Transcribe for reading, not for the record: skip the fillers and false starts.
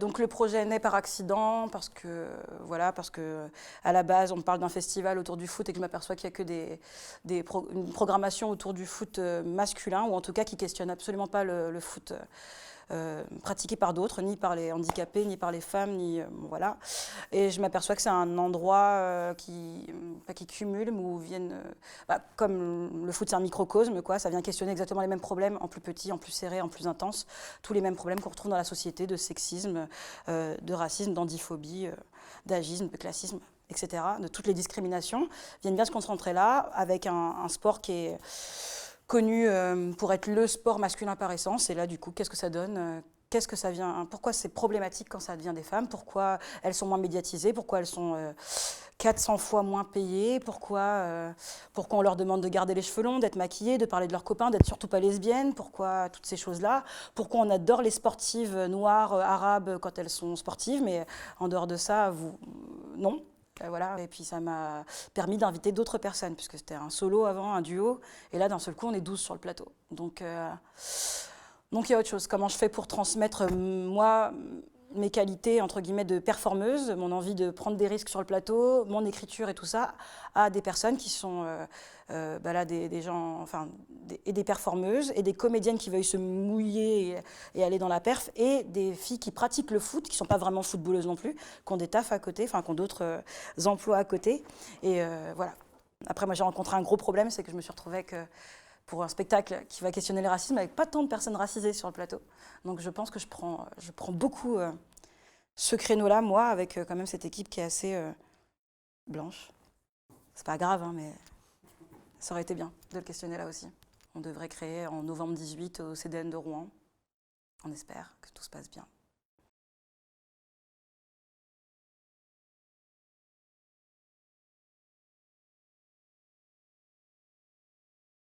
Donc le projet naît par accident parce que, voilà, parce que à la base on me parle d'un festival autour du foot et que je m'aperçois qu'il n'y a que une programmation autour du foot masculin, ou en tout cas qui ne questionne absolument pas le foot pratiqué par d'autres, ni par les handicapés, ni par les femmes, ni voilà. Et je m'aperçois que c'est un endroit qui cumule, où viennent, comme le foot c'est un microcosme, quoi, ça vient questionner exactement les mêmes problèmes, en plus petit, en plus serré, en plus intense, tous les mêmes problèmes qu'on retrouve dans la société, de sexisme, de racisme, d'andiphobie, d'agisme, de classisme, etc., de toutes les discriminations, viennent bien se concentrer là, avec un sport qui est connu pour être le sport masculin par essence. Et là, du coup, qu'est-ce que ça donne ? Qu'est-ce que ça vient ? Pourquoi c'est problématique quand ça devient des femmes ? Pourquoi elles sont moins médiatisées ? Pourquoi elles sont 400 fois moins payées ? Pourquoi on leur demande de garder les cheveux longs, d'être maquillées, de parler de leurs copains, d'être surtout pas lesbiennes ? Pourquoi toutes ces choses-là ? Pourquoi on adore les sportives noires, arabes quand elles sont sportives, mais en dehors de ça, non ? Voilà. Et puis ça m'a permis d'inviter d'autres personnes, puisque c'était un solo avant, un duo, et là d'un seul coup on est 12 sur le plateau. Donc il y a autre chose. Comment je fais pour transmettre, moi, mes qualités, entre guillemets, de performeuse, mon envie de prendre des risques sur le plateau, mon écriture et tout ça, à des personnes qui sont là, des gens, enfin, et des performeuses, et des comédiennes qui veuillent se mouiller et aller dans la perf, et des filles qui pratiquent le foot, qui ne sont pas vraiment footballeuses non plus, qui ont des tafs à côté, enfin, qui ont d'autres emplois à côté. Et voilà. Après, moi, j'ai rencontré un gros problème, c'est que je me suis retrouvée avec... pour un spectacle qui va questionner le racisme, avec pas tant de personnes racisées sur le plateau. Donc je pense que je prends beaucoup ce créneau-là, moi, avec quand même cette équipe qui est assez blanche. C'est pas grave, hein, mais ça aurait été bien de le questionner là aussi. On devrait créer en novembre 18 au CDN de Rouen. On espère que tout se passe bien.